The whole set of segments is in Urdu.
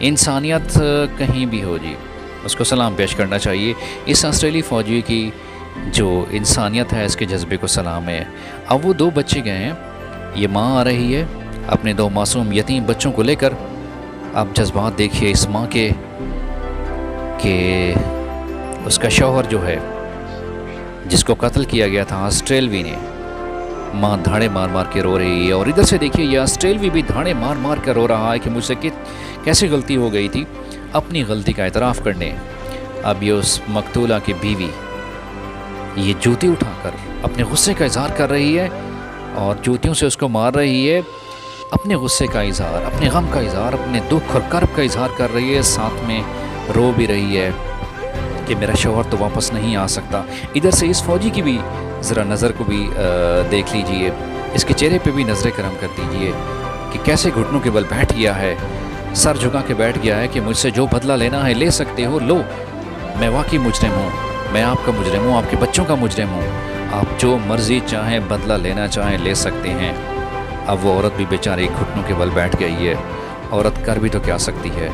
انسانیت کہیں بھی ہو جی، اس کو سلام پیش کرنا چاہیے۔ اس آسٹریلی فوجی کی جو انسانیت ہے، اس کے جذبے کو سلام ہے۔ اب وہ 2 بچے گئے ہیں، یہ ماں آ رہی ہے اپنے 2 معصوم یتیم بچوں کو لے کر۔ اب جذبات دیکھیے اس ماں کے کہ اس کا شوہر جو ہے، جس کو قتل کیا گیا تھا آسٹریلوی نے، ماں دھاڑے مار مار کے رو رہی ہے، اور ادھر سے دیکھیے یہ آسٹریلوی بھی دھاڑے مار مار کر رو رہا ہے کہ مجھ سے کیسے غلطی ہو گئی تھی، اپنی غلطی کا اعتراف کرنے۔ اب یہ اس مقتولہ کی بیوی یہ جوتی اٹھا کر اپنے غصے کا اظہار کر رہی ہے، اور جوتیوں سے اس کو مار رہی ہے، اپنے غصے کا اظہار، اپنے غم کا اظہار، اپنے دکھ اور کرب کا اظہار کر رہی ہے، ساتھ میں رو بھی رہی ہے کہ میرا شوہر تو واپس نہیں آ سکتا۔ ادھر سے اس فوجی کی بھی ذرا نظر کو بھی دیکھ لیجئے، اس کے چہرے پہ بھی نظر کرم کر دیجئے کہ کیسے گھٹنوں کے بل بیٹھ گیا ہے، سر جھکا کے بیٹھ گیا ہے کہ مجھ سے جو بدلہ لینا ہے لے سکتے ہو، لو، میں واقعی مجرم ہوں، میں آپ کا مجرم ہوں، آپ کے بچوں کا مجرم ہوں، آپ جو مرضی چاہیں بدلہ لینا چاہیں لے سکتے ہیں۔ اب وہ عورت بھی بیچاری گھٹنوں کے بل بیٹھ گئی ہے۔ عورت کر بھی تو کیا سکتی ہے،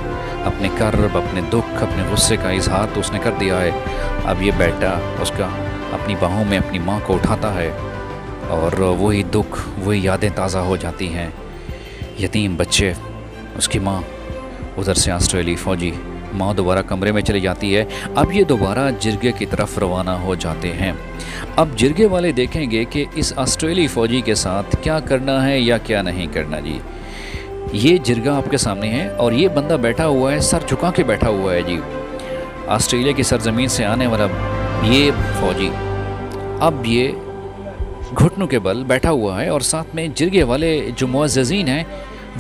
اپنے کرب، اپنے دکھ، اپنے غصے کا اظہار تو اس نے کر دیا ہے۔ اب یہ بیٹا اس کا اپنی باہوں میں اپنی ماں کو اٹھاتا ہے، اور وہی دکھ، وہی یادیں تازہ ہو جاتی ہیں، یتیم بچے، اس کی ماں، ادھر سے آسٹریلی فوجی۔ ماں دوبارہ کمرے میں چلی جاتی ہے۔ اب یہ دوبارہ جرگے کی طرف روانہ ہو جاتے ہیں۔ اب جرگے والے دیکھیں گے کہ اس آسٹریلی فوجی کے ساتھ کیا کرنا ہے یا کیا نہیں کرنا جی۔ یہ جرگہ آپ کے سامنے ہے، اور یہ بندہ بیٹھا ہوا ہے، سر جھکا کے بیٹھا ہوا ہے جی، آسٹریلیا کی سرزمین سے آنے والا یہ فوجی۔ اب یہ گھٹنوں کے بل بیٹھا ہوا ہے، اور ساتھ میں جرگے والے جو معززین ہیں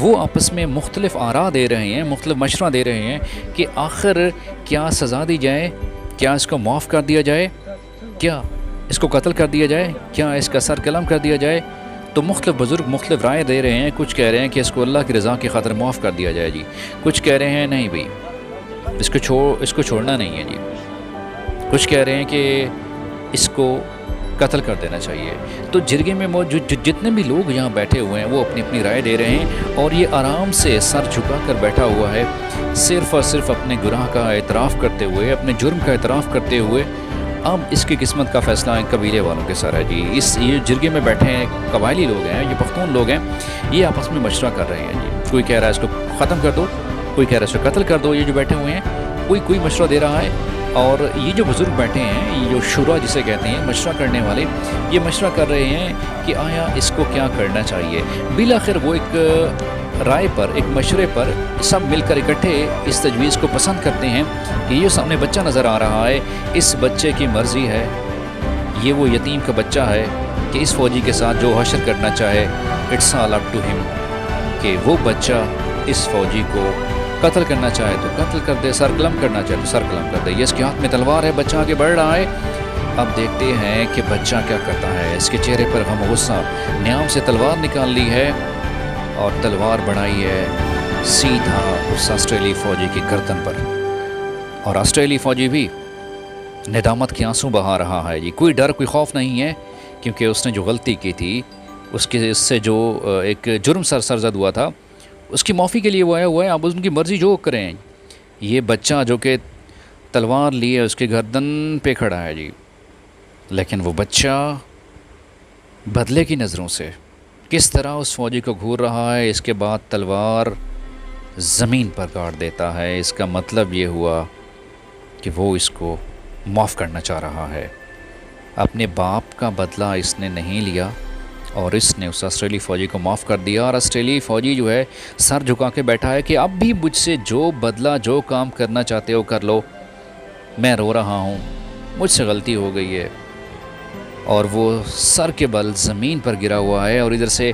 وہ آپس میں مختلف آراء دے رہے ہیں، مختلف مشورہ دے رہے ہیں کہ آخر کیا سزا دی جائے، کیا اس کو معاف کر دیا جائے، کیا اس کو قتل کر دیا جائے، کیا اس کا سر قلم کر دیا جائے۔ تو مختلف بزرگ مختلف رائے دے رہے ہیں۔ کچھ کہہ رہے ہیں کہ اس کو اللہ کی رضا کی خاطر معاف کر دیا جائے جی، کچھ کہہ رہے ہیں نہیں بھائی اس کو چھوڑنا نہیں ہے جی، کچھ کہہ رہے ہیں کہ اس کو قتل کر دینا چاہیے۔ تو جرگے میں موجود جتنے بھی لوگ یہاں بیٹھے ہوئے ہیں وہ اپنی اپنی رائے دے رہے ہیں، اور یہ آرام سے سر جھکا کر بیٹھا ہوا ہے، صرف اور صرف اپنے گناہ کا اعتراف کرتے ہوئے، اپنے جرم کا اعتراف کرتے ہوئے۔ اب اس کی قسمت کا فیصلہ قبیلے والوں کے سر ہے جی۔ یہ جرگے میں بیٹھے ہیں قبائلی لوگ ہیں، یہ پختون لوگ ہیں، یہ آپس میں مشورہ کر رہے ہیں جی۔ کوئی کہہ رہا ہے اس کو ختم کر دو، کوئی کہہ رہا ہے اس کو قتل کر دو، یہ جو بیٹھے ہوئے ہیں کوئی مشورہ دے رہا ہے۔ اور یہ جو بزرگ بیٹھے ہیں، یہ جو شورا جسے کہتے ہیں، مشورہ کرنے والے، یہ مشورہ کر رہے ہیں کہ آیا اس کو کیا کرنا چاہیے۔ بالآخر وہ ایک رائے پر، ایک مشورے پر سب مل کر اکٹھے اس تجویز کو پسند کرتے ہیں کہ یہ سامنے بچہ نظر آ رہا ہے، اس بچے کی مرضی ہے، یہ وہ یتیم کا بچہ ہے کہ اس فوجی کے ساتھ جو حشر کرنا چاہے، اٹس آل اپ ٹو ہم، کہ وہ بچہ اس فوجی کو قتل کرنا چاہے تو قتل کر دے، سر قلم کرنا چاہے تو سر قلم کر دے۔ یہ اس کے ہاتھ میں تلوار ہے، بچہ آگے بڑھ رہا ہے۔ اب دیکھتے ہیں کہ بچہ کیا کرتا ہے۔ اس کے چہرے پر غم و غصہ، نیام سے تلوار نکال لی ہے اور تلوار بڑھائی ہے سیدھا اس آسٹریلی فوجی کی گردن پر، اور آسٹریلی فوجی بھی ندامت کے آنسو بہا رہا ہے جی۔ کوئی ڈر، کوئی خوف نہیں ہے، کیونکہ اس نے جو غلطی کی تھی، اس سے جو ایک جرم سرزد ہوا تھا، اس کی معافی کے لیے وہ آیا ہوا ہے۔ اب ان کی مرضی جو کریں۔ یہ بچہ جو کہ تلوار لیے اس کے گردن پہ کھڑا ہے جی، لیکن وہ بچہ بدلے کی نظروں سے کس طرح اس فوجی کو گھور رہا ہے، اس کے بعد تلوار زمین پر گاڑ دیتا ہے۔ اس کا مطلب یہ ہوا کہ وہ اس کو معاف کرنا چاہ رہا ہے۔ اپنے باپ کا بدلہ اس نے نہیں لیا، اور اس نے اس آسٹریلی فوجی کو معاف کر دیا۔ اور آسٹریلی فوجی جو ہے سر جھکا کے بیٹھا ہے کہ اب بھی مجھ سے جو بدلہ، جو کام کرنا چاہتے ہو کر لو، میں رو رہا ہوں، مجھ سے غلطی ہو گئی ہے۔ اور وہ سر کے بل زمین پر گرا ہوا ہے، اور ادھر سے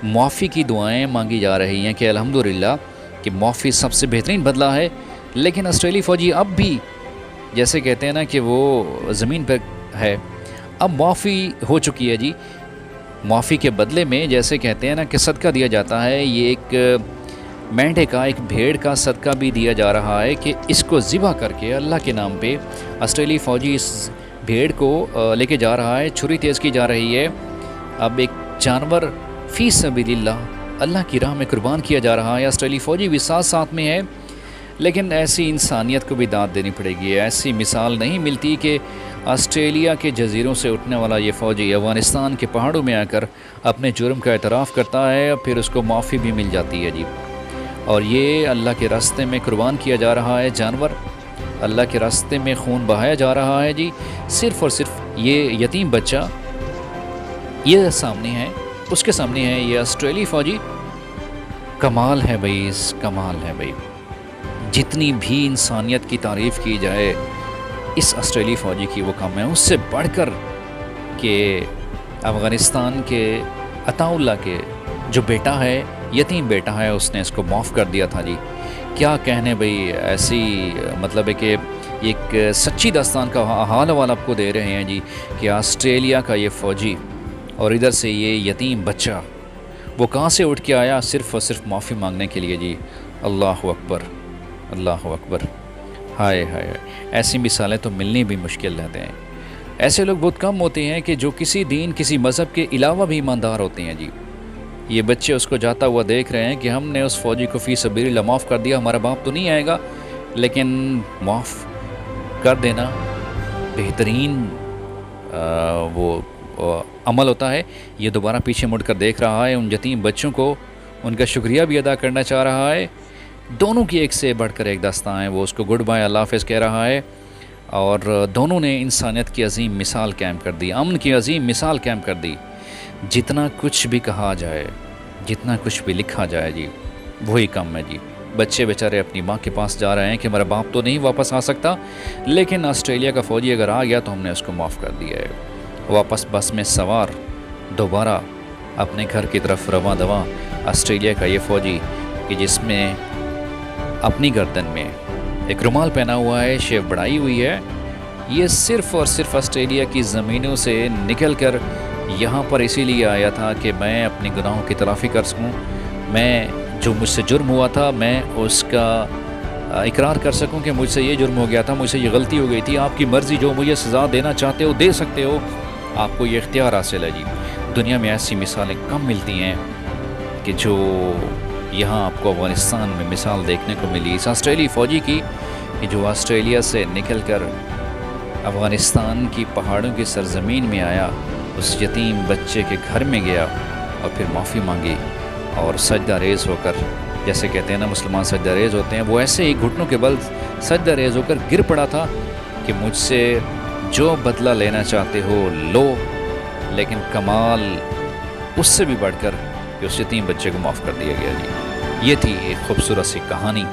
معافی کی دعائیں مانگی جا رہی ہیں کہ الحمدللہ کہ معافی سب سے بہترین بدلہ ہے۔ لیکن آسٹریلی فوجی اب بھی جیسے کہتے ہیں نا کہ وہ زمین پر ہے، اب معافی ہو چکی ہے جی۔ معافی کے بدلے میں جیسے کہتے ہیں نا کہ صدقہ دیا جاتا ہے، یہ ایک مینڈے کا، ایک بھیڑ کا صدقہ بھی دیا جا رہا ہے کہ اس کو ذبح کر کے اللہ کے نام پہ آسٹریلی فوجی اس بھیڑ کو لے کے جا رہا ہے، چھری تیز کی جا رہی ہے۔ اب ایک جانور فی سبیل اللہ، اللہ کی راہ میں قربان کیا جا رہا ہے۔ آسٹریلی فوجی بھی ساتھ میں ہے، لیکن ایسی انسانیت کو بھی داد دینی پڑے گی. ایسی مثال نہیں ملتی کہ آسٹریلیا کے جزیروں سے اٹھنے والا یہ فوجی افغانستان کے پہاڑوں میں آ کر اپنے جرم کا اعتراف کرتا ہے اور پھر اس کو معافی بھی مل جاتی ہے جی. اور یہ اللہ کے راستے میں قربان کیا جا رہا ہے جانور، اللہ کے راستے میں خون بہایا جا رہا ہے جی. صرف اور صرف یہ یتیم بچہ یہ سامنے ہے، اس کے سامنے ہے یہ آسٹریلی فوجی. کمال ہے بھائی، کمال ہے بھائی. جتنی بھی انسانیت کی تعریف کی جائے اس آسٹریلی فوجی کی وہ کم ہے. اس سے بڑھ کر کہ افغانستان کے عطا اللہ کے جو بیٹا ہے، یتیم بیٹا ہے، اس نے اس کو معاف کر دیا تھا جی. کیا کہنے بھئی، ایسی مطلب ہے کہ ایک سچی داستان کا حال حوالہ آپ کو دے رہے ہیں جی کہ آسٹریلیا کا یہ فوجی اور ادھر سے یہ یتیم بچہ وہ کہاں سے اٹھ کے آیا صرف اور صرف معافی مانگنے کے لیے جی. اللہ اکبر، اللہ اکبر. ہائے ہائے، ایسی مثالیں تو ملنی بھی مشکل رہتے ہیں. ایسے لوگ بہت کم ہوتے ہیں کہ جو کسی دین کسی مذہب کے علاوہ بھی ایماندار ہوتے ہیں جی. یہ بچے اس کو جاتا ہوا دیکھ رہے ہیں کہ ہم نے اس فوجی کو فی سبیل اللہ معاف کر دیا، ہمارا باپ تو نہیں آئے گا، لیکن معاف کر دینا بہترین وہ عمل ہوتا ہے. یہ دوبارہ پیچھے مڑ کر دیکھ رہا ہے ان یتیم بچوں کو، ان کا شکریہ بھی ادا کرنا چاہ رہا ہے. دونوں کی ایک سے بڑھ کر ایک داستان ہے. وہ اس کو گڈ بائے، اللہ حافظ کہہ رہا ہے، اور دونوں نے انسانیت کی عظیم مثال قائم کر دی، امن کی عظیم مثال قائم کر دی. جتنا کچھ بھی کہا جائے، جتنا کچھ بھی لکھا جائے جی وہی کم ہے جی. بچے بیچارے اپنی ماں کے پاس جا رہے ہیں کہ میرا باپ تو نہیں واپس آ سکتا، لیکن آسٹریلیا کا فوجی اگر آ گیا تو ہم نے اس کو معاف کر دیا ہے. واپس بس میں سوار دوبارہ اپنے گھر کی طرف رواں دواں آسٹریلیا کا یہ فوجی کہ جس میں اپنی گردن میں ایک رومال پہنا ہوا ہے، شیو بڑھائی ہوئی ہے. یہ صرف اور صرف آسٹریلیا کی زمینوں سے نکل کر یہاں پر اسی لیے آیا تھا کہ میں اپنی گناہوں کی تلافی کر سکوں، میں جو مجھ سے جرم ہوا تھا میں اس کا اقرار کر سکوں کہ مجھ سے یہ جرم ہو گیا تھا، مجھ سے یہ غلطی ہو گئی تھی. آپ کی مرضی، جو مجھے سزا دینا چاہتے ہو دے سکتے ہو، آپ کو یہ اختیار حاصل ہے جی. دنیا میں ایسی مثالیں کم ملتی ہیں کہ جو یہاں آپ کو افغانستان میں مثال دیکھنے کو ملی اس آسٹریلی فوجی کی کہ جو آسٹریلیا سے نکل کر افغانستان کی پہاڑوں کی سرزمین میں آیا، اس یتیم بچے کے گھر میں گیا اور پھر معافی مانگی اور سجدہ ریز ہو کر، جیسے کہتے ہیں نا مسلمان سجدہ ریز ہوتے ہیں، وہ ایسے ہی گھٹنوں کے بل سجدہ ریز ہو کر گر پڑا تھا کہ مجھ سے جو بدلہ لینا چاہتے ہو لو، لیکن کمال اس سے بھی بڑھ کر کہ اس یتیم بچے کو معاف کر دیا گیا جی. یہ تھی ایک خوبصورت سی کہانی